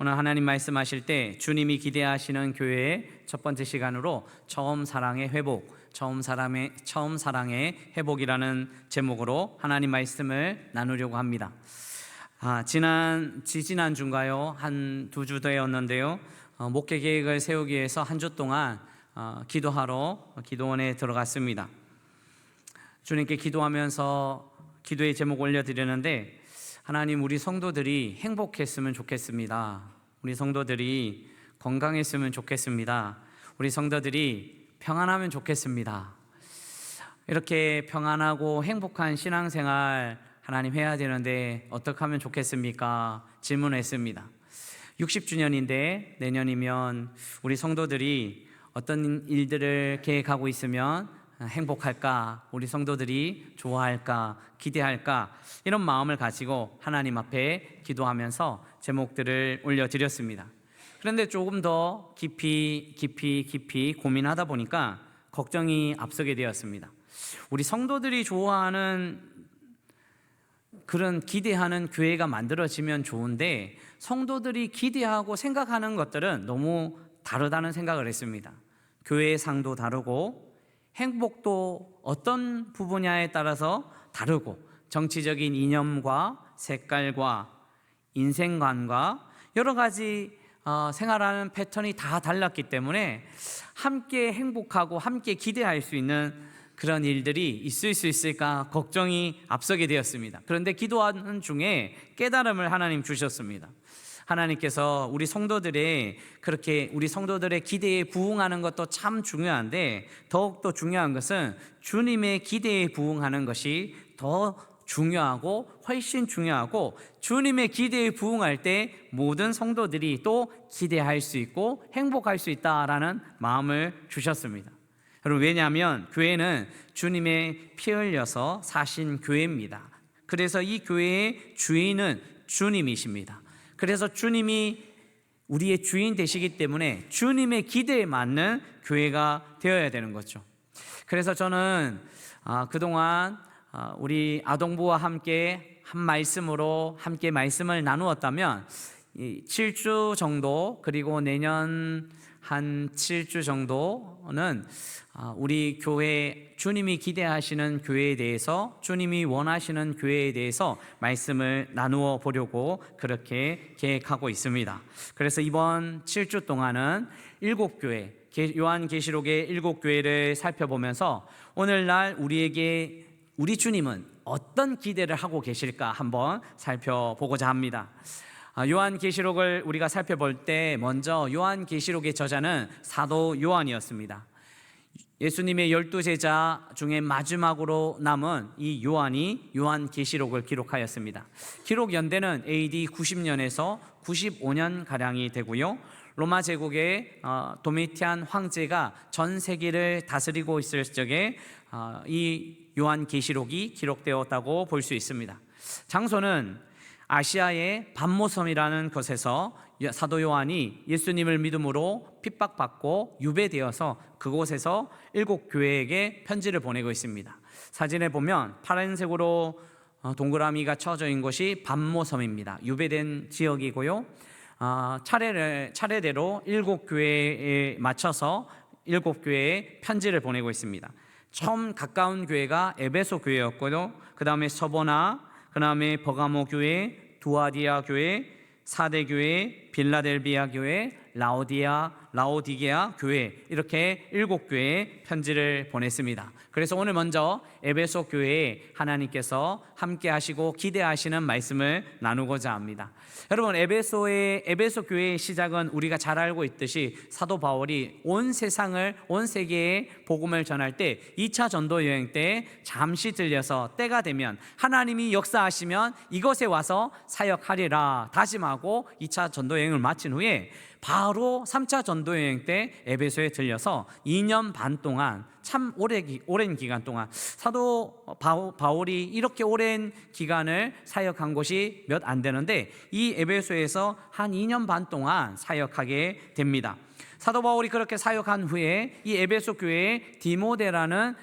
오늘 하나님 말씀하실 때 주님이 기대하시는 교회의 첫 번째 시간으로 처음 사랑의 회복, 처음 사랑의 회복이라는 제목으로 하나님 말씀을 나누려고 합니다. 지난주인가요? 한 두 주 되었는데요. 목회 계획을 세우기 위해서 한 주 동안 기도하러 기도원에 들어갔습니다. 주님께 기도하면서 기도의 제목 올려드렸는데, 하나님, 우리 성도들이 행복했으면 좋겠습니다. 우리 성도들이 건강했으면 좋겠습니다. 우리 성도들이 평안하면 좋겠습니다. 이렇게 평안하고 행복한 신앙생활 하나님 해야 되는데 어떻게 하면 좋겠습니까? 질문했습니다. 60주년인데 내년이면 우리 성도들이 어떤 일들을 계획하고 있으면 행복할까? 우리 성도들이 좋아할까? 기대할까? 이런 마음을 가지고 하나님 앞에 기도하면서 제목들을 올려드렸습니다. 그런데 조금 더 깊이 고민하다 보니까 걱정이 앞서게 되었습니다. 우리 성도들이 좋아하는 그런 기대하는 교회가 만들어지면 좋은데, 성도들이 기대하고 생각하는 것들은 너무 다르다는 생각을 했습니다. 교회의 상도 다르고 행복도 어떤 부분냐에 따라서 다르고, 정치적인 이념과 색깔과 인생관과 여러 가지 생활하는 패턴이 다 달랐기 때문에 함께 행복하고 함께 기대할 수 있는 그런 일들이 있을 수 있을까 걱정이 앞서게 되었습니다. 그런데 기도하는 중에 깨달음을 하나님 주셨습니다. 하나님께서 우리 성도들의 기대에 부응하는 것도 참 중요한데, 더욱더 중요한 것은 주님의 기대에 부응하는 것이 더 중요하고 훨씬 중요하고, 주님의 기대에 부응할 때 모든 성도들이 또 기대할 수 있고 행복할 수 있다라는 마음을 주셨습니다. 여러분, 왜냐하면 교회는 주님의 피 흘려서 사신 교회입니다. 그래서 이 교회의 주인은 주님이십니다. 그래서 주님이 우리의 주인 되시기 때문에 주님의 기대에 맞는 교회가 되어야 되는 거죠. 그래서 저는 그동안 우리 아동부와 함께 한 말씀으로 함께 말씀을 나누었다면 7주 정도, 그리고 내년 한 7주 정도는 우리 교회, 주님이 기대하시는 교회에 대해서, 주님이 원하시는 교회에 대해서 말씀을 나누어 보려고 그렇게 계획하고 있습니다. 그래서 이번 7주 동안은 7교회, 요한계시록의 7교회를 살펴보면서 오늘날 우리 주님은 어떤 기대를 하고 계실까 한번 살펴보고자 합니다. 요한계시록을 우리가 살펴볼 때 먼저 요한계시록의 저자는 사도 요한이었습니다. 예수님의 12제자 중에 마지막으로 남은 이 요한이 요한계시록을 기록하였습니다. 기록 연대는 AD 90년에서 95년가량이 되고요, 로마 제국의 도미티안 황제가 전 세계를 다스리고 있을 적에 이 요한계시록이 기록되었다고 볼 수 있습니다. 장소는 아시아의 반모섬이라는 곳에서 사도 요한이 예수님을 믿음으로 핍박받고 유배되어서 그곳에서 7교회에게 편지를 보내고 있습니다. 사진에 보면 파란색으로 동그라미가 쳐져 있는 곳이 반모섬입니다. 유배된 지역이고요, 차례대로 7교회에 맞춰서 7교회에 편지를 보내고 있습니다. 처음 가까운 교회가 에베소 교회였고요, 그 다음에 서보나, 그 다음에 버가모 교회, 두아디아 교회, 사대 교회, 빌라델비아 교회, 라오디게아 교회, 이렇게 7교회에 편지를 보냈습니다. 그래서 오늘 먼저 에베소 교회에 하나님께서 함께 하시고 기대하시는 말씀을 나누고자 합니다. 여러분, 에베소 교회의 시작은 우리가 잘 알고 있듯이 사도 바울이 온 세계에 복음을 전할 때 2차 전도 여행 때 잠시 들려서 때가 되면 하나님이 역사하시면 이곳에 와서 사역하리라 다짐하고 2차 전도 여행을 마친 후에 바로 3차 전도 여행 때 에베소에 들려서 2년 반 동안 참 오랜 기간 동안 사도 바울이 이렇게 오랜 기간을 사역한 곳이 몇 안 되는데 이 에베소에서 한 2년 반 동안 사역하게 됩니다. 사도 바울이 그렇게 사역한 후에 이 에베소 교회에 디모데라는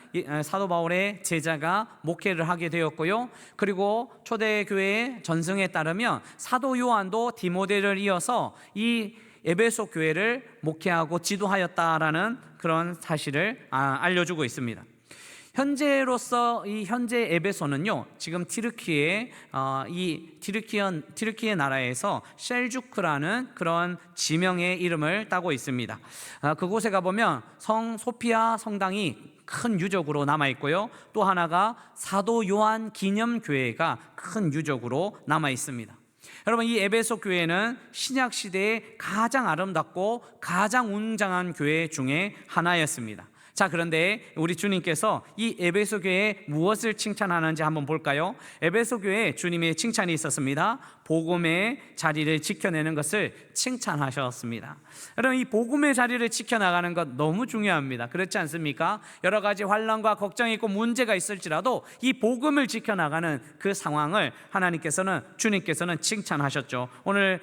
사도 바울의 제자가 목회를 하게 되었고요. 그리고 초대교회의 전승에 따르면 사도 요한도 디모데를 이어서 이 에베소 교회를 목회하고 지도하였다라는 그런 사실을 알려주고 있습니다. 현재로서 이 현재 에베소는요, 지금 튀르키예 튀르키예 나라에서 셀주크라는 그런 지명의 이름을 따고 있습니다. 그곳에 가보면 성 소피아 성당이 큰 유적으로 남아 있고요. 또 하나가 사도 요한 기념교회가 큰 유적으로 남아 있습니다. 여러분, 이 에베소 교회는 신약 시대에 가장 아름답고 가장 웅장한 교회 중에 하나였습니다. 자, 그런데 우리 주님께서 이 에베소 교회에 무엇을 칭찬하는지 한번 볼까요? 에베소 교회에 주님의 칭찬이 있었습니다. 복음의 자리를 지켜내는 것을 칭찬하셨습니다. 여러분, 이 복음의 자리를 지켜나가는 것 너무 중요합니다. 그렇지 않습니까? 여러 가지 환난과 걱정이 있고 문제가 있을지라도 이 복음을 지켜나가는 그 상황을 주님께서는 칭찬하셨죠. 오늘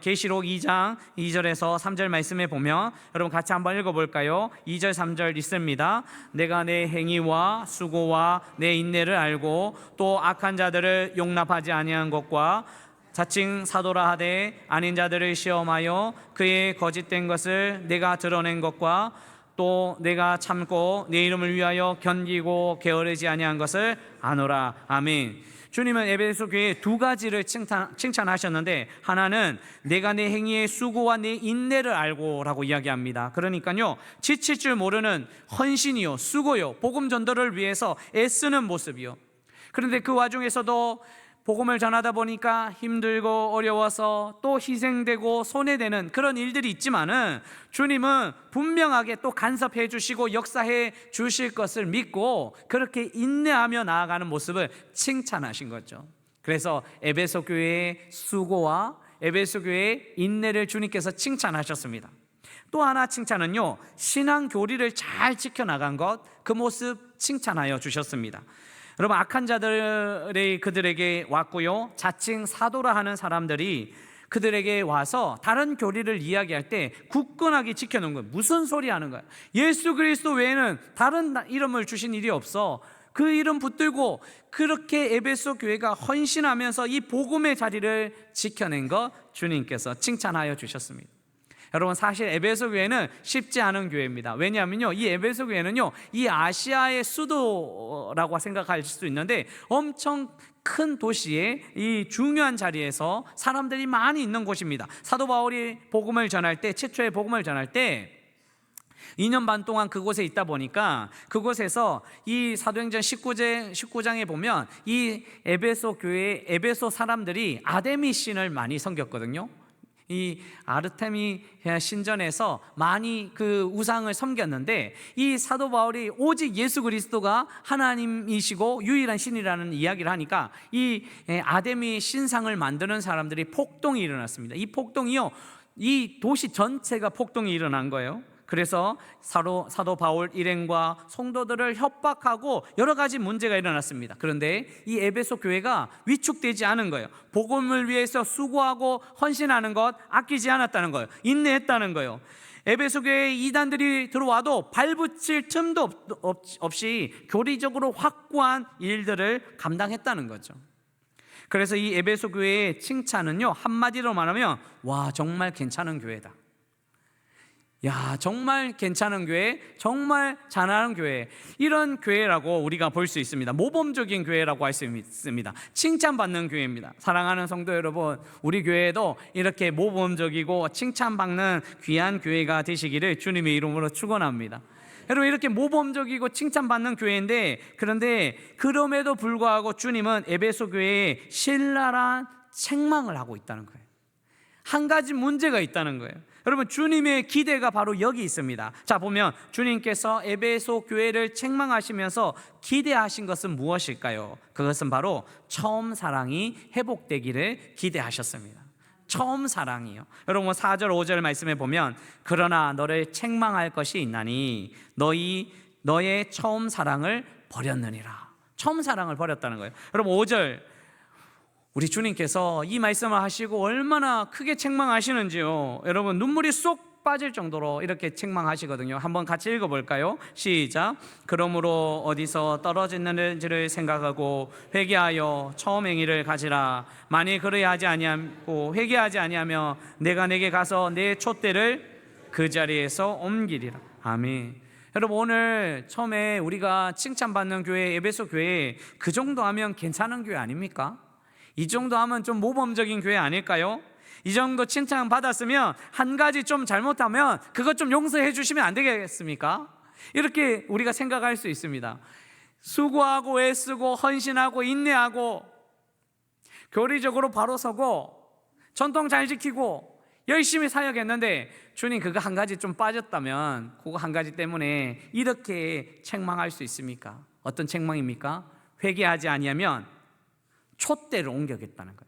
계시록 2장 2절에서 3절 말씀에 보면 여러분 같이 한번 읽어볼까요? 2절 3절 있습니다. 내가 내 행위와 수고와 내 인내를 알고 또 악한 자들을 용납하지 아니한 것과 자칭 사도라 하되 아닌 자들을 시험하여 그의 거짓된 것을 내가 드러낸 것과 또 내가 참고 내 이름을 위하여 견디고 게으르지 아니한 것을 아노라. 아멘. 주님은 에베소 교회에 두 가지를 칭찬하셨는데, 하나는 내가 내 행위의 수고와 내 인내를 알고 라고 이야기합니다. 그러니까요, 지칠 줄 모르는 헌신이요, 수고요, 복음 전도를 위해서 애쓰는 모습이요. 그런데 그 와중에서도 복음을 전하다 보니까 힘들고 어려워서 또 희생되고 손해되는 그런 일들이 있지만은 주님은 분명하게 또 간섭해 주시고 역사해 주실 것을 믿고 그렇게 인내하며 나아가는 모습을 칭찬하신 거죠. 그래서 에베소 교회의 수고와 에베소 교회의 인내를 주님께서 칭찬하셨습니다. 또 하나 칭찬은요, 신앙 교리를 잘 지켜나간 것, 그 모습 칭찬하여 주셨습니다. 여러분, 악한 자들이 그들에게 왔고요, 자칭 사도라 하는 사람들이 그들에게 와서 다른 교리를 이야기할 때 굳건하게 지켜놓은 거예요. 무슨 소리 하는 거야? 예수 그리스도 외에는 다른 이름을 주신 일이 없어. 그 이름 붙들고 그렇게 에베소 교회가 헌신하면서 이 복음의 자리를 지켜낸 것 주님께서 칭찬하여 주셨습니다. 여러분, 사실 에베소 교회는 쉽지 않은 교회입니다. 왜냐하면요, 이 에베소 교회는요, 이 아시아의 수도라고 생각할 수 있는데 엄청 큰 도시의 이 중요한 자리에서 사람들이 많이 있는 곳입니다. 사도 바울이 최초의 복음을 전할 때 2년 반 동안 그곳에 있다 보니까 그곳에서 이 사도행전 19장에 보면 이 에베소 교회 에베소 사람들이 아데미 신을 많이 섬겼거든요. 이 아르테미 신전에서 많이 그 우상을 섬겼는데, 이 사도 바울이 오직 예수 그리스도가 하나님이시고 유일한 신이라는 이야기를 하니까 이 아데미 신상을 만드는 사람들이 폭동이 일어났습니다. 이 폭동이요, 이 도시 전체가 폭동이 일어난 거예요. 그래서 사도 바울 일행과 성도들을 협박하고 여러 가지 문제가 일어났습니다. 그런데 이 에베소 교회가 위축되지 않은 거예요. 복음을 위해서 수고하고 헌신하는 것 아끼지 않았다는 거예요. 인내했다는 거예요. 에베소 교회에 이단들이 들어와도 발붙일 틈도 없이 교리적으로 확고한 일들을 감당했다는 거죠. 그래서 이 에베소 교회의 칭찬은요, 한마디로 말하면 와, 정말 괜찮은 교회다. 야, 정말 괜찮은 교회, 정말 잘하는 교회, 이런 교회라고 우리가 볼 수 있습니다. 모범적인 교회라고 할 수 있습니다. 칭찬받는 교회입니다. 사랑하는 성도 여러분, 우리 교회도 이렇게 모범적이고 칭찬받는 귀한 교회가 되시기를 주님의 이름으로 축원합니다. 여러분, 이렇게 모범적이고 칭찬받는 교회인데, 그런데 그럼에도 불구하고 주님은 에베소 교회에 신랄한 책망을 하고 있다는 거예요. 한 가지 문제가 있다는 거예요. 여러분, 주님의 기대가 바로 여기 있습니다. 자, 보면 주님께서 에베소 교회를 책망하시면서 기대하신 것은 무엇일까요? 그것은 바로 처음 사랑이 회복되기를 기대하셨습니다. 처음 사랑이요. 여러분, 4절 5절 말씀에 보면 그러나 너를 책망할 것이 있나니 너희 너의 처음 사랑을 버렸느니라. 처음 사랑을 버렸다는 거예요. 여러분 5절, 우리 주님께서 이 말씀을 하시고 얼마나 크게 책망하시는지요. 여러분 눈물이 쏙 빠질 정도로 이렇게 책망하시거든요. 한번 같이 읽어볼까요? 시작. 그러므로 어디서 떨어졌는지를 생각하고 회개하여 처음 행위를 가지라. 만일 그러야 하지 아니하고 회개하지 아니하며 내가 내게 가서 내 촛대를 그 자리에서 옮기리라. 아멘. 여러분 오늘 처음에 우리가 칭찬받는 교회, 에베소 교회, 그 정도 하면 괜찮은 교회 아닙니까? 이 정도 하면 좀 모범적인 교회 아닐까요? 이 정도 칭찬 받았으면 한 가지 좀 잘못하면 그것 좀 용서해 주시면 안 되겠습니까? 이렇게 우리가 생각할 수 있습니다. 수고하고 애쓰고 헌신하고 인내하고 교리적으로 바로 서고 전통 잘 지키고 열심히 사역했는데 주님 그거 한 가지 좀 빠졌다면 그거 한 가지 때문에 이렇게 책망할 수 있습니까? 어떤 책망입니까? 회개하지 아니하면 촛대를 옮겨겠다는 거예요.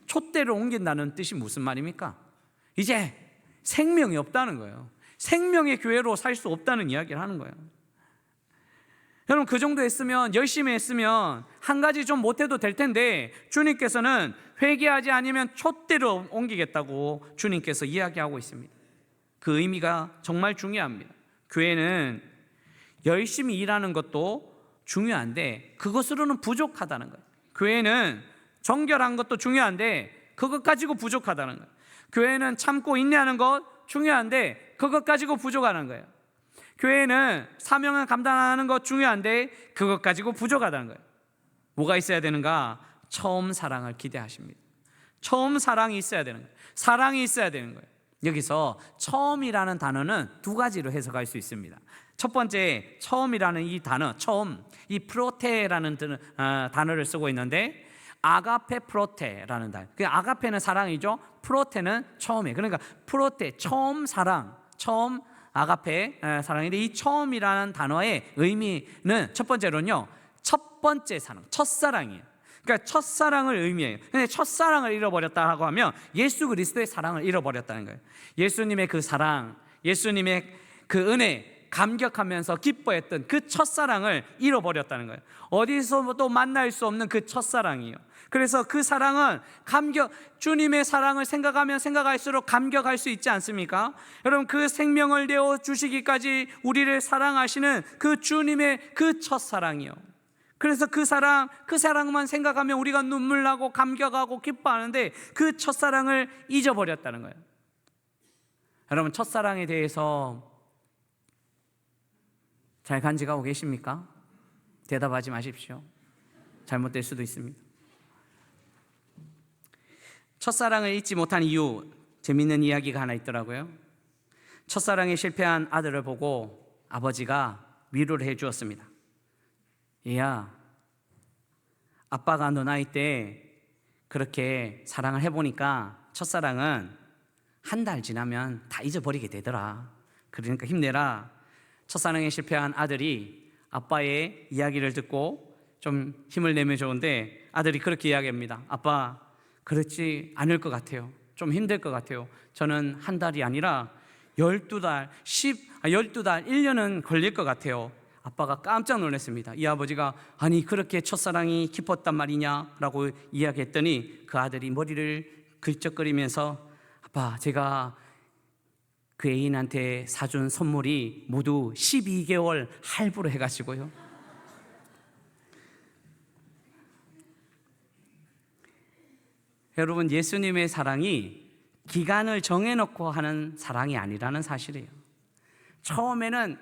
촛대를 옮긴다는 뜻이 무슨 말입니까? 이제 생명이 없다는 거예요. 생명의 교회로 살 수 없다는 이야기를 하는 거예요. 여러분 그 정도 했으면, 열심히 했으면 한 가지 좀 못해도 될 텐데 주님께서는 회개하지 않으면 촛대를 옮기겠다고 주님께서 이야기하고 있습니다. 그 의미가 정말 중요합니다. 교회는 열심히 일하는 것도 중요한데 그것으로는 부족하다는 거예요. 교회는 정결한 것도 중요한데 그것 가지고 부족하다는 거예요. 교회는 참고 인내하는 것 중요한데 그것 가지고 부족하다는 거예요. 교회는 사명을 감당하는 것 중요한데 그것 가지고 부족하다는 거예요. 뭐가 있어야 되는가? 처음 사랑을 기대하십니다. 처음 사랑이 있어야 되는 거예요. 사랑이 있어야 되는 거예요. 여기서 처음이라는 단어는 두 가지로 해석할 수 있습니다. 첫 번째, 처음이라는 이 단어, 처음, 이 프로테라는 단어를 쓰고 있는데 아가페 프로테라는 단어. 그 아가페는 사랑이죠. 프로테는 처음이에요. 그러니까 프로테, 처음 사랑, 처음 아가페 사랑인데 이 처음이라는 단어의 의미는 첫 번째로는요, 첫 번째 사랑, 첫사랑이에요. 그러니까 첫사랑을 의미해요. 근데 첫사랑을 잃어버렸다고 하면 예수 그리스도의 사랑을 잃어버렸다는 거예요. 예수님의 그 사랑, 예수님의 그 은혜, 감격하면서 기뻐했던 그 첫사랑을 잃어버렸다는 거예요. 어디서도 만날 수 없는 그 첫사랑이에요. 그래서 그 사랑은 주님의 사랑을 생각하면 생각할수록 감격할 수 있지 않습니까? 여러분 그 생명을 내어 주시기까지 우리를 사랑하시는 그 주님의 그 첫사랑이요. 그래서 그 사랑만 생각하면 우리가 눈물 나고 감격하고 기뻐하는데 그 첫사랑을 잊어버렸다는 거예요. 여러분 첫사랑에 대해서 잘 간직하고 계십니까? 대답하지 마십시오. 잘못될 수도 있습니다. 첫사랑을 잊지 못한 이유, 재밌는 이야기가 하나 있더라고요. 첫사랑에 실패한 아들을 보고 아버지가 위로를 해 주었습니다. 얘야, 아빠가 너 나이 때 그렇게 사랑을 해보니까 첫사랑은 한 달 지나면 다 잊어버리게 되더라. 그러니까 힘내라. 첫사랑에 실패한 아들이 아빠의 이야기를 듣고 좀 힘을 내면 좋은데 아들이 그렇게 이야기합니다. 아빠, 그렇지 않을 것 같아요. 좀 힘들 것 같아요. 저는 한 달이 아니라 12달, 1년은 걸릴 것 같아요. 아빠가 깜짝 놀랐습니다. 이 아버지가 아니 그렇게 첫사랑이 깊었단 말이냐 라고 이야기했더니 그 아들이 머리를 긁적거리면서 아빠, 제가 그 애인한테 사준 선물이 모두 12개월 할부로 해가지고요. 여러분 예수님의 사랑이 기간을 정해놓고 하는 사랑이 아니라는 사실이에요. 처음에는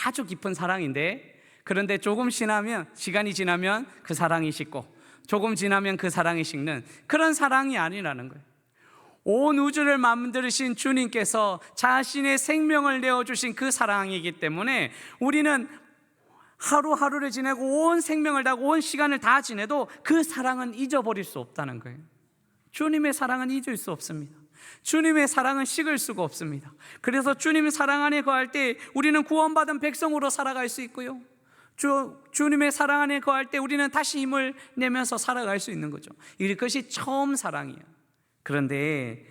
아주 깊은 사랑인데 그런데 조금 시간이 지나면 그 사랑이 식고 조금 지나면 그 사랑이 식는 그런 사랑이 아니라는 거예요. 온 우주를 만드신 주님께서 자신의 생명을 내어주신 그 사랑이기 때문에 우리는 하루하루를 지내고 온 생명을 다하고 온 시간을 다 지내도 그 사랑은 잊어버릴 수 없다는 거예요. 주님의 사랑은 잊을 수 없습니다. 주님의 사랑은 식을 수가 없습니다. 그래서 주님의 사랑 안에 거할 때 우리는 구원받은 백성으로 살아갈 수 있고요, 주님의 사랑 안에 거할 때 우리는 다시 힘을 내면서 살아갈 수 있는 거죠. 이것이 처음 사랑이에요. 그런데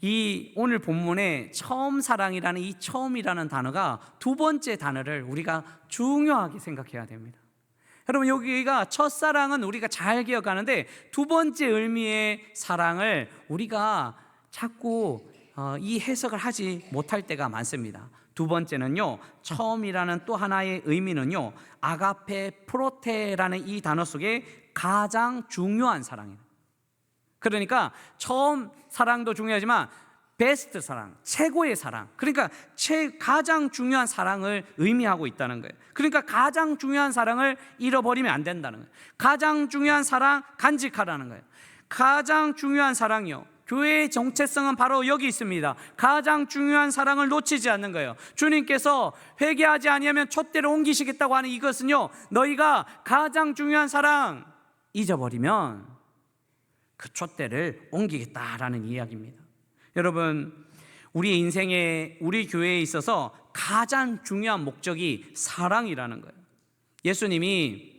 이 오늘 본문에 처음 사랑이라는 이 처음이라는 단어가 두 번째 단어를 우리가 중요하게 생각해야 됩니다. 여러분, 여기가 첫사랑은 우리가 잘 기억하는데 두 번째 의미의 사랑을 우리가 자꾸 이 해석을 하지 못할 때가 많습니다. 두 번째는요, 처음이라는 또 하나의 의미는요, 아가페 프로테라는 이 단어 속에 가장 중요한 사랑이에요. 그러니까 처음 사랑도 중요하지만 베스트 사랑, 최고의 사랑, 그러니까 가장 중요한 사랑을 의미하고 있다는 거예요. 그러니까 가장 중요한 사랑을 잃어버리면 안 된다는 거예요. 가장 중요한 사랑 간직하라는 거예요. 가장 중요한 사랑이요, 교회의 정체성은 바로 여기 있습니다. 가장 중요한 사랑을 놓치지 않는 거예요. 주님께서 회개하지 아니하면 촛대를 옮기시겠다고 하는 이것은요, 너희가 가장 중요한 사랑 잊어버리면 그 촛대를 옮기겠다라는 이야기입니다. 여러분, 우리 인생에, 우리 교회에 있어서 가장 중요한 목적이 사랑이라는 거예요. 예수님이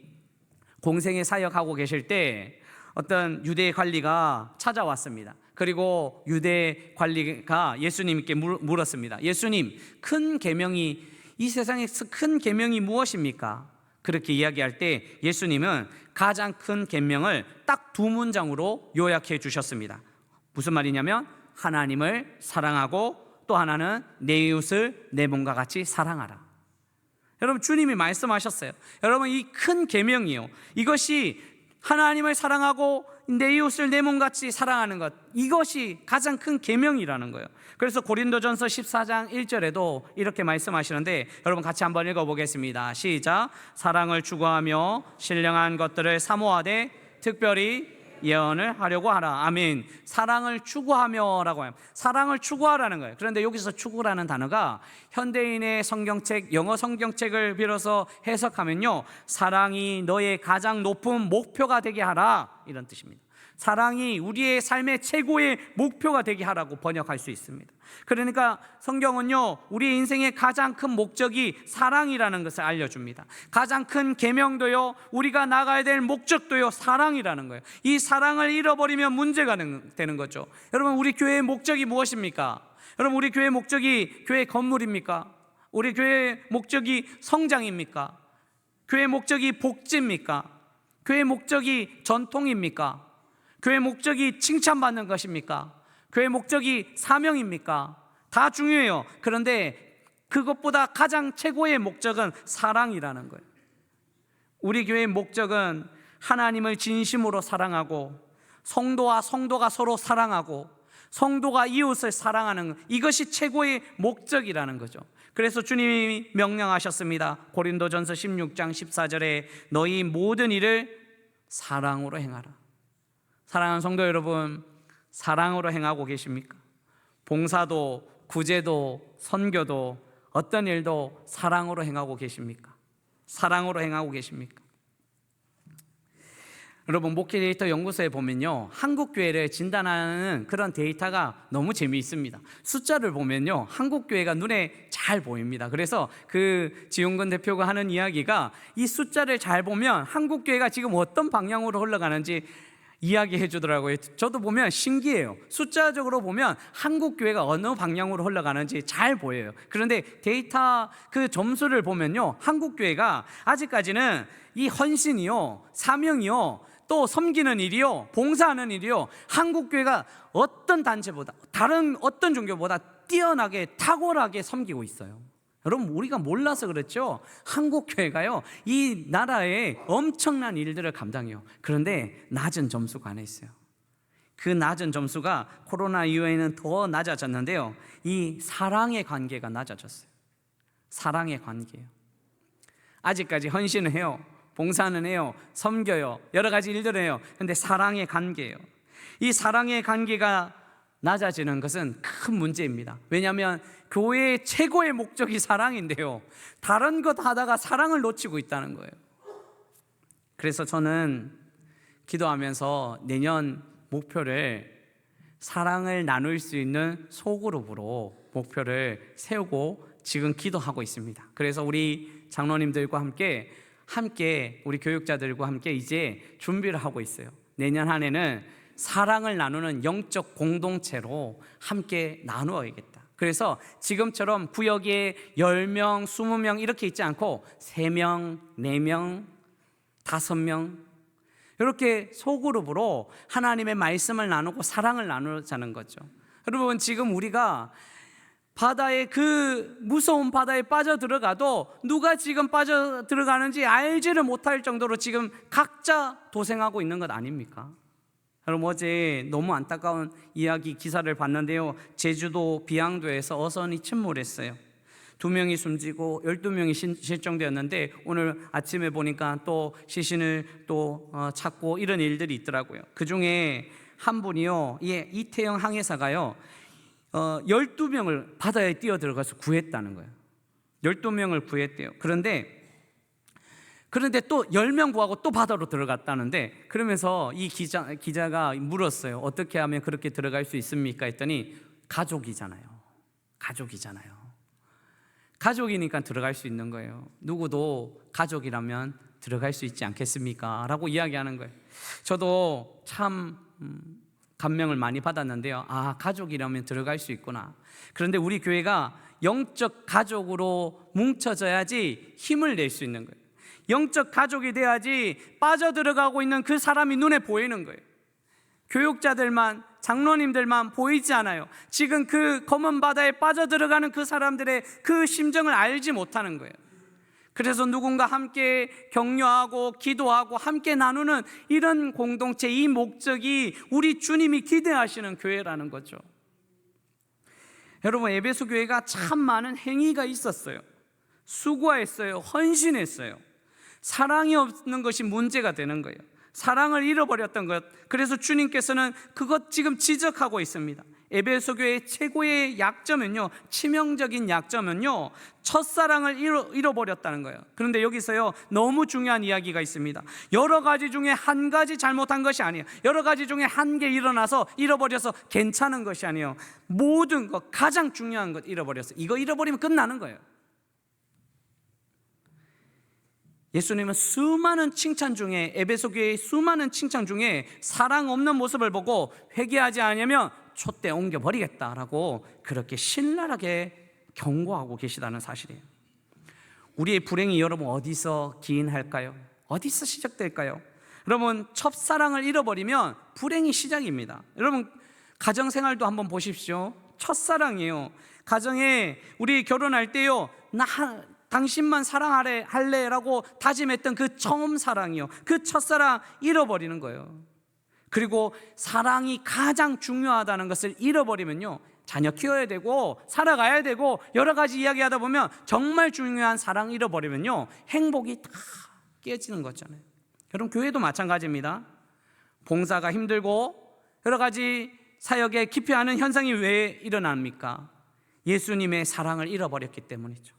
공생애 사역하고 계실 때 어떤 유대 관리가 찾아왔습니다. 그리고 유대 관리가 예수님께 물었습니다. 예수님, 큰 계명이, 이 세상에서 큰 계명이 무엇입니까? 그렇게 이야기할 때 예수님은 가장 큰 계명을 딱 두 문장으로 요약해 주셨습니다. 무슨 말이냐면 하나님을 사랑하고 또 하나는 내 이웃을 내 몸과 같이 사랑하라. 여러분, 주님이 말씀하셨어요. 여러분, 이 큰 계명이요, 이것이 하나님을 사랑하고 내 이웃을 내 몸같이 사랑하는 것, 이것이 가장 큰 계명이라는 거예요. 그래서 고린도전서 14장 1절에도 이렇게 말씀하시는데 여러분 같이 한번 읽어보겠습니다. 시작. 사랑을 추구하며 신령한 것들을 사모하되 특별히 예언을 하려고 하라. 아멘. 사랑을 추구하며라고 해요. 사랑을 추구하라는 거예요. 그런데 여기서 추구라는 단어가 현대인의 성경책, 영어 성경책을 빌어서 해석하면요, 사랑이 너의 가장 높은 목표가 되게 하라, 이런 뜻입니다. 사랑이 우리의 삶의 최고의 목표가 되게 하라고 번역할 수 있습니다. 그러니까 성경은요, 우리 인생의 가장 큰 목적이 사랑이라는 것을 알려줍니다. 가장 큰 계명도요, 우리가 나가야 될 목적도요, 사랑이라는 거예요. 이 사랑을 잃어버리면 문제가 되는 거죠. 여러분, 우리 교회의 목적이 무엇입니까? 여러분, 우리 교회의 목적이 교회 건물입니까? 우리 교회의 목적이 성장입니까? 교회의 목적이 복지입니까? 교회의 목적이 전통입니까? 교회의 목적이 칭찬받는 것입니까? 교회의 목적이 사명입니까? 다 중요해요. 그런데 그것보다 가장 최고의 목적은 사랑이라는 거예요. 우리 교회의 목적은 하나님을 진심으로 사랑하고 성도와 성도가 서로 사랑하고 성도가 이웃을 사랑하는 것, 이것이 최고의 목적이라는 거죠. 그래서 주님이 명령하셨습니다. 고린도전서 16장 14절에 너희 모든 일을 사랑으로 행하라. 사랑하는 성도 여러분, 사랑으로 행하고 계십니까? 봉사도, 구제도, 선교도, 어떤 일도 사랑으로 행하고 계십니까? 사랑으로 행하고 계십니까? 여러분, 목회 데이터 연구소에 보면요, 한국 교회를 진단하는 그런 데이터가 너무 재미있습니다. 숫자를 보면요, 한국 교회가 눈에 잘 보입니다. 그래서 그 지용근 대표가 하는 이야기가 이 숫자를 잘 보면 한국 교회가 지금 어떤 방향으로 흘러가는지 이야기해 주더라고요. 저도 보면 신기해요. 숫자적으로 보면 한국 교회가 어느 방향으로 흘러가는지 잘 보여요. 그런데 데이터 그 점수를 보면요, 한국 교회가 아직까지는 이 헌신이요, 사명이요, 또 섬기는 일이요, 봉사하는 일이요, 한국 교회가 어떤 단체보다, 다른 어떤 종교보다 뛰어나게 탁월하게 섬기고 있어요. 여러분, 우리가 몰라서 그렇죠. 한국 교회가요, 이 나라에 엄청난 일들을 감당해요. 그런데 낮은 점수가 안에 있어요. 그 낮은 점수가 코로나 이후에는 더 낮아졌는데요, 이 사랑의 관계가 낮아졌어요. 사랑의 관계예요. 아직까지 헌신을 해요, 봉사는 해요, 섬겨요, 여러 가지 일들을 해요. 그런데 사랑의 관계예요. 이 사랑의 관계가 낮아지는 것은 큰 문제입니다. 왜냐하면 교회의 최고의 목적이 사랑인데요, 다른 것 하다가 사랑을 놓치고 있다는 거예요. 그래서 저는 기도하면서 내년 목표를 사랑을 나눌 수 있는 소그룹으로 목표를 세우고 지금 기도하고 있습니다. 그래서 우리 장로님들과 함께 우리 교육자들과 함께 이제 준비를 하고 있어요. 내년 한 해는 사랑을 나누는 영적 공동체로 함께 나누어야겠다. 그래서 지금처럼 구역에 10명, 20명 이렇게 있지 않고 3명, 4명, 5명 이렇게 소그룹으로 하나님의 말씀을 나누고 사랑을 나누자는 거죠. 여러분, 지금 우리가 바다에, 그 무서운 바다에 빠져 들어가도 누가 지금 빠져 들어가는지 알지를 못할 정도로 지금 각자 도생하고 있는 것 아닙니까? 여러분, 어제 너무 안타까운 이야기 기사를 봤는데요, 제주도 비양도에서 어선이 침몰했어요. 2명이 숨지고 12명이 실종되었는데 오늘 아침에 보니까 또 시신을 또 찾고 이런 일들이 있더라고요. 그 중에 한 분이요, 이태영 항해사가요 12명을 바다에 뛰어들어가서 구했다는 거예요. 12명을 구했대요. 그런데 또 10명 구하고 또 바다로 들어갔다는데, 그러면서 이 기자가 물었어요. 어떻게 하면 그렇게 들어갈 수 있습니까? 했더니 가족이잖아요. 가족이니까 들어갈 수 있는 거예요. 누구도 가족이라면 들어갈 수 있지 않겠습니까? 라고 이야기하는 거예요. 저도 참 감명을 많이 받았는데요. 아, 가족이라면 들어갈 수 있구나. 그런데 우리 교회가 영적 가족으로 뭉쳐져야지 힘을 낼 수 있는 거예요. 영적 가족이 돼야지 빠져들어가고 있는 그 사람이 눈에 보이는 거예요. 교육자들만, 장로님들만 보이지 않아요. 지금 그 검은 바다에 빠져들어가는 그 사람들의 그 심정을 알지 못하는 거예요. 그래서 누군가 함께 격려하고 기도하고 함께 나누는 이런 공동체, 이 목적이 우리 주님이 기대하시는 교회라는 거죠. 여러분, 에베소 교회가 참 많은 행위가 있었어요. 수고했어요. 헌신했어요. 사랑이 없는 것이 문제가 되는 거예요. 사랑을 잃어버렸던 것. 그래서 주님께서는 그것 지금 지적하고 있습니다. 에베소 교회의 최고의 약점은요, 치명적인 약점은요, 첫사랑을 잃어버렸다는 거예요. 그런데 여기서요, 너무 중요한 이야기가 있습니다. 여러 가지 중에 한 가지 잘못한 것이 아니에요. 여러 가지 중에 한 개 일어나서 잃어버려서 괜찮은 것이 아니에요. 모든 것, 가장 중요한 것 잃어버렸어요. 이거 잃어버리면 끝나는 거예요. 예수님은 수많은 칭찬 중에, 에베소 교회의 수많은 칭찬 중에 사랑 없는 모습을 보고 회개하지 않으면 촛대 옮겨버리겠다라고 그렇게 신랄하게 경고하고 계시다는 사실이에요. 우리의 불행이 여러분 어디서 기인할까요? 어디서 시작될까요? 여러분, 첫사랑을 잃어버리면 불행이 시작입니다. 여러분, 가정생활도 한번 보십시오. 첫사랑이에요. 가정에 우리 결혼할 때요, 당신만 사랑할래라고 다짐했던 그 처음 사랑이요, 그 첫사랑 잃어버리는 거예요. 그리고 사랑이 가장 중요하다는 것을 잃어버리면요, 자녀 키워야 되고 살아가야 되고 여러 가지 이야기하다 보면 정말 중요한 사랑 잃어버리면요, 행복이 다 깨지는 거잖아요. 여러분, 교회도 마찬가지입니다. 봉사가 힘들고 여러 가지 사역에 기피하는 현상이 왜 일어납니까? 예수님의 사랑을 잃어버렸기 때문이죠.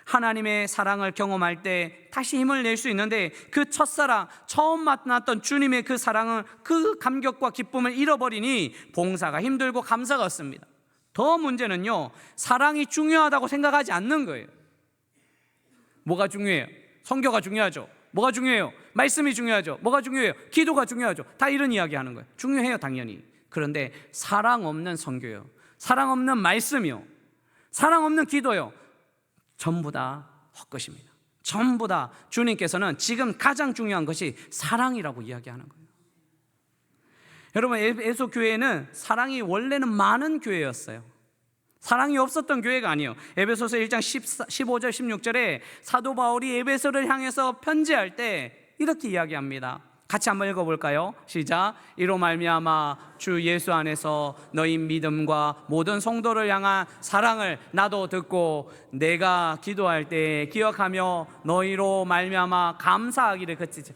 하나님의 사랑을 경험할 때 다시 힘을 낼 수 있는데, 그 첫사랑, 처음 만났던 주님의 그 사랑은, 그 감격과 기쁨을 잃어버리니 봉사가 힘들고 감사가 없습니다. 더 문제는요, 사랑이 중요하다고 생각하지 않는 거예요. 뭐가 중요해요? 성교가 중요하죠. 뭐가 중요해요? 말씀이 중요하죠. 뭐가 중요해요? 기도가 중요하죠. 다 이런 이야기 하는 거예요. 중요해요, 당연히. 그런데 사랑 없는 성교요, 사랑 없는 말씀이요, 사랑 없는 기도요, 전부 다 헛것입니다. 전부 다 주님께서는 지금 가장 중요한 것이 사랑이라고 이야기하는 거예요. 여러분, 에베소 교회는 사랑이 원래는 많은 교회였어요. 사랑이 없었던 교회가 아니에요. 에베소서 1장 15절 16절에 사도 바울이 에베소를 향해서 편지할 때 이렇게 이야기합니다. 같이 한번 읽어볼까요? 시작. 이로 말미암아 주 예수 안에서 너희 믿음과 모든 성도를 향한 사랑을 나도 듣고 내가 기도할 때 기억하며 너희로 말미암아 감사하기를 그치지.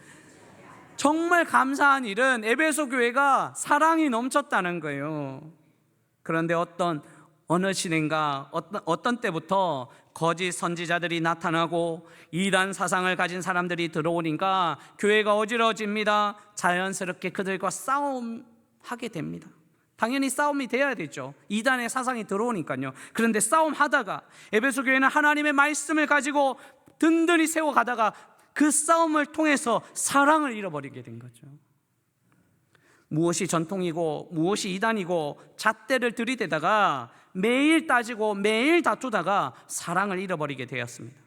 정말 감사한 일은 에베소 교회가 사랑이 넘쳤다는 거예요. 그런데 어느 시대인가 어떤 때부터 거짓 선지자들이 나타나고 이단 사상을 가진 사람들이 들어오니까 교회가 어지러집니다. 자연스럽게 그들과 싸움하게 됩니다. 당연히 싸움이 돼야 되죠. 이단의 사상이 들어오니까요. 그런데 싸움하다가 에베소 교회는 하나님의 말씀을 가지고 든든히 세워가다가 그 싸움을 통해서 사랑을 잃어버리게 된 거죠. 무엇이 전통이고 무엇이 이단이고 잣대를 들이대다가 매일 따지고 매일 다투다가 사랑을 잃어버리게 되었습니다.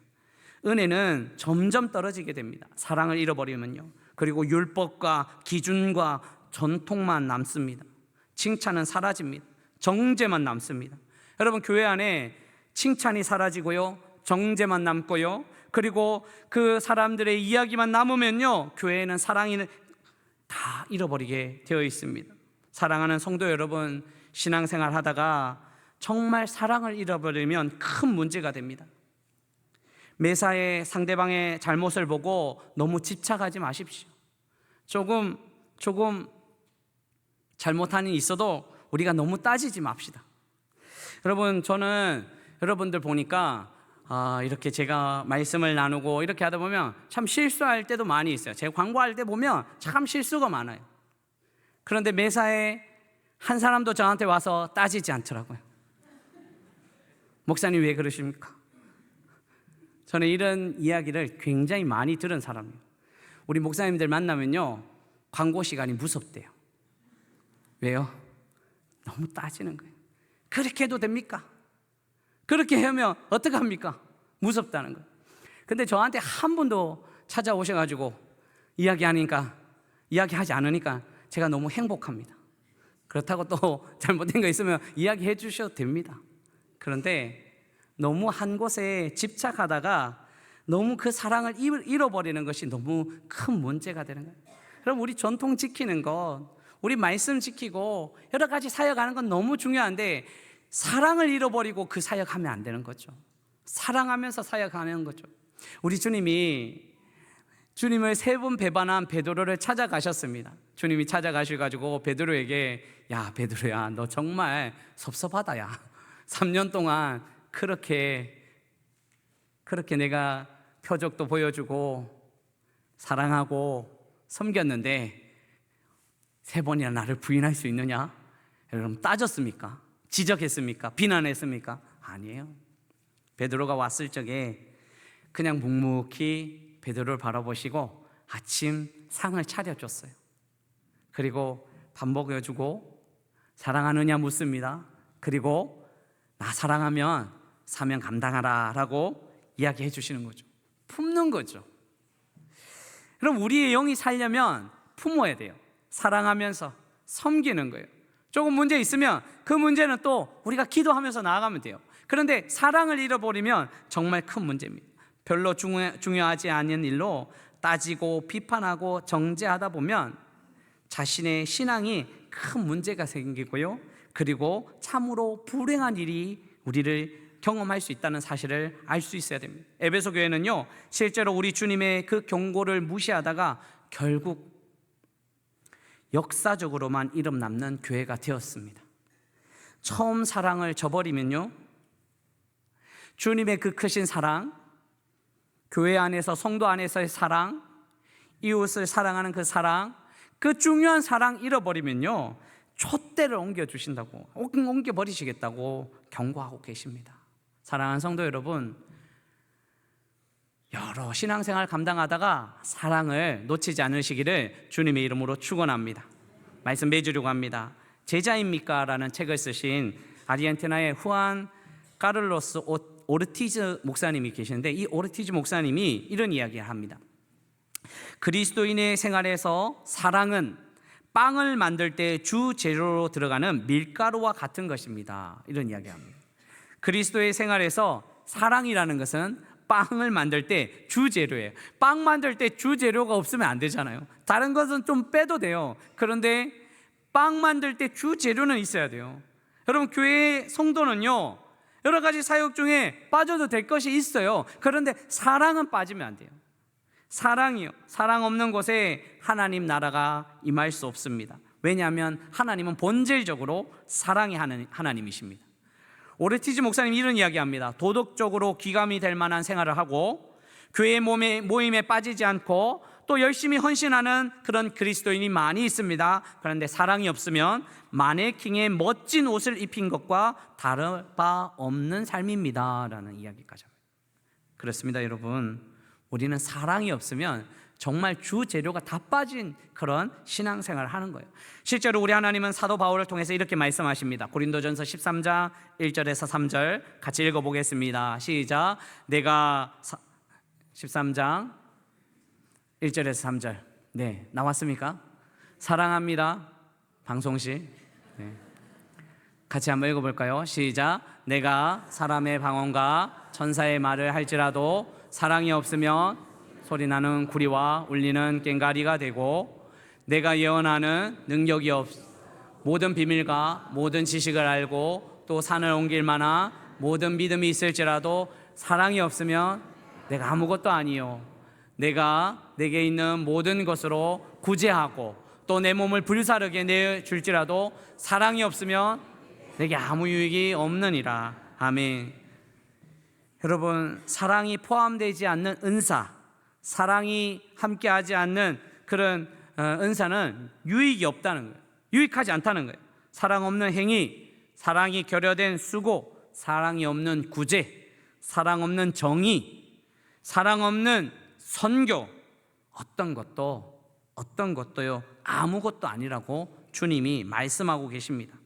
은혜는 점점 떨어지게 됩니다. 사랑을 잃어버리면요. 그리고 율법과 기준과 전통만 남습니다. 칭찬은 사라집니다. 정죄만 남습니다. 여러분, 교회 안에 칭찬이 사라지고요, 정죄만 남고요, 그리고 그 사람들의 이야기만 남으면요, 교회에는 사랑이 다 잃어버리게 되어 있습니다. 사랑하는 성도 여러분, 신앙생활 하다가 정말 사랑을 잃어버리면 큰 문제가 됩니다. 매사에 상대방의 잘못을 보고 너무 집착하지 마십시오. 조금 잘못한 일이 있어도 우리가 너무 따지지 맙시다. 여러분, 저는 여러분들 보니까 이렇게 제가 말씀을 나누고 이렇게 하다 보면 참 실수할 때도 많이 있어요. 제가 광고할 때 보면 참 실수가 많아요. 그런데 매사에 한 사람도 저한테 와서 따지지 않더라고요. 목사님 왜 그러십니까? 저는 이런 이야기를 굉장히 많이 들은 사람이에요. 우리 목사님들 만나면요, 광고 시간이 무섭대요. 왜요? 너무 따지는 거예요. 그렇게 해도 됩니까? 그렇게 하면 어떡합니까? 무섭다는 거예요. 근데 저한테 한 분도 찾아오셔가지고 이야기하지 않으니까 제가 너무 행복합니다. 그렇다고 또 잘못된 거 있으면 이야기해 주셔도 됩니다. 그런데 너무 한 곳에 집착하다가 너무 그 사랑을 잃어버리는 것이 너무 큰 문제가 되는 거예요. 그럼 우리 전통 지키는 것, 우리 말씀 지키고 여러 가지 사역하는 건 너무 중요한데 사랑을 잃어버리고 그 사역하면 안 되는 거죠. 사랑하면서 사역하는 거죠. 우리 주님이 주님을 3번 배반한 베드로를 찾아가셨습니다. 주님이 찾아가셔가지고 베드로에게, 야 베드로야, 너 정말 섭섭하다. 야 3년 동안 그렇게 내가 표적도 보여주고 사랑하고 섬겼는데 3번이나 나를 부인할 수 있느냐? 여러분, 따졌습니까? 지적했습니까? 비난했습니까? 아니에요. 베드로가 왔을 적에 그냥 묵묵히 베드로를 바라보시고 아침 상을 차려줬어요. 그리고 밥 먹여주고 사랑하느냐 묻습니다. 그리고 나 사랑하면 사명 감당하라 라고 이야기해 주시는 거죠. 품는 거죠. 그럼 우리의 영이 살려면 품어야 돼요. 사랑하면서 섬기는 거예요. 조금 문제 있으면 그 문제는 또 우리가 기도하면서 나아가면 돼요. 그런데 사랑을 잃어버리면 정말 큰 문제입니다. 별로 중요하지 않은 일로 따지고 비판하고 정죄하다 보면 자신의 신앙이 큰 문제가 생기고요, 그리고 참으로 불행한 일이 우리를 경험할 수 있다는 사실을 알 수 있어야 됩니다. 에베소 교회는요, 실제로 우리 주님의 그 경고를 무시하다가 결국 역사적으로만 이름 남는 교회가 되었습니다. 처음 사랑을 저버리면요, 주님의 그 크신 사랑, 교회 안에서 성도 안에서의 사랑, 이웃을 사랑하는 그 사랑, 그 중요한 사랑 잃어버리면요, 촛대를 옮겨주신다고, 옮겨버리시겠다고 경고하고 계십니다. 사랑하는 성도 여러분, 여러 신앙생활 감당하다가 사랑을 놓치지 않으시기를 주님의 이름으로 축원합니다. 말씀 맺으려고 합니다. 제자입니까? 라는 책을 쓰신 아르헨티나의 후안 카를로스 오르티즈 목사님이 계시는데, 이 오르티즈 목사님이 이런 이야기를 합니다. 그리스도인의 생활에서 사랑은 빵을 만들 때 주 재료로 들어가는 밀가루와 같은 것입니다. 이런 이야기합니다. 그리스도의 생활에서 사랑이라는 것은 빵을 만들 때 주재료예요. 빵 만들 때 주재료가 없으면 안 되잖아요. 다른 것은 좀 빼도 돼요. 그런데 빵 만들 때 주재료는 있어야 돼요. 여러분, 교회 성도는요, 여러 가지 사역 중에 빠져도 될 것이 있어요. 그런데 사랑은 빠지면 안 돼요. 사랑이요, 사랑 없는 곳에 하나님 나라가 임할 수 없습니다. 왜냐하면 하나님은 본질적으로 사랑의 하나님이십니다. 오르티즈 목사님이 이런 이야기합니다. 도덕적으로 귀감이 될 만한 생활을 하고 교회 모임에 빠지지 않고 또 열심히 헌신하는 그런 그리스도인이 많이 있습니다. 그런데 사랑이 없으면 마네킹의 멋진 옷을 입힌 것과 다를 바 없는 삶입니다 라는 이야기까지 합니다. 그렇습니다. 여러분, 우리는 사랑이 없으면 정말 주 재료가 다 빠진 그런 신앙생활을 하는 거예요. 실제로 우리 하나님은 사도 바울을 통해서 이렇게 말씀하십니다. 고린도전서 13장 1절에서 3절 같이 읽어보겠습니다. 시작. 13장 1절에서 3절. 네, 나왔습니까? 사랑합니다. 방송실. 네. 같이 한번 읽어볼까요? 시작. 내가 사람의 방언과 천사의 말을 할지라도 사랑이 없으면 소리나는 구리와 울리는 꽹과리가 되고, 내가 예언하는 능력이 모든 비밀과 모든 지식을 알고 또 산을 옮길 만한 모든 믿음이 있을지라도 사랑이 없으면 내가 아무것도 아니요. 내가 내게 있는 모든 것으로 구제하고 또 내 몸을 불사르게 내줄지라도 사랑이 없으면 내게 아무 유익이 없느니라. 아멘. 여러분, 사랑이 포함되지 않는 은사, 사랑이 함께하지 않는 그런 은사는 유익이 없다는 거예요. 유익하지 않다는 거예요. 사랑 없는 행위, 사랑이 결여된 수고, 사랑이 없는 구제, 사랑 없는 정의, 사랑 없는 선교, 어떤 것도요 아무것도 아니라고 주님이 말씀하고 계십니다.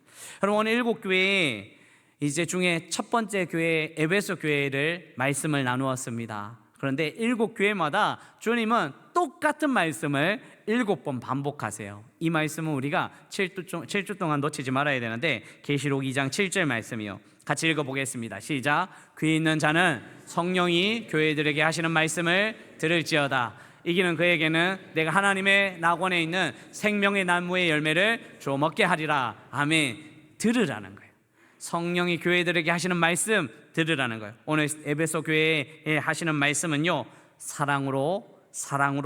여러분, 오늘 7교회 이제 중에 첫 번째 교회 에베소 교회를 말씀을 나누었습니다. 그런데 7교회마다 주님은 똑같은 말씀을 7번 반복하세요. 이 말씀은 우리가 7주 동안 놓치지 말아야 되는데, 계시록 2장 7절 말씀이요. 같이 읽어보겠습니다. 시작. 귀 있는 자는 성령이 교회들에게 하시는 말씀을 들을지어다. 이기는 그에게는 내가 하나님의 낙원에 있는 생명의 나무의 열매를 주어 먹게 하리라. 아멘. 들으라는 거예요. 성령이 교회들에게 하시는 말씀 들으라는 거예요. 오늘 에베소 교회에 하시는 말씀은요, 사랑으로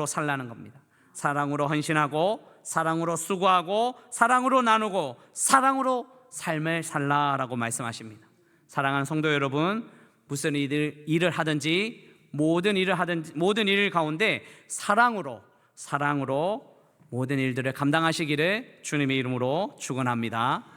살라는 겁니다. 사랑으로 헌신하고, 사랑으로 수고하고, 사랑으로 나누고, 사랑으로 삶을 살라라고 말씀하십니다. 사랑하는 성도 여러분, 무슨 일을 하든지 모든 일 가운데 사랑으로 모든 일들을 감당하시기를 주님의 이름으로 축원합니다.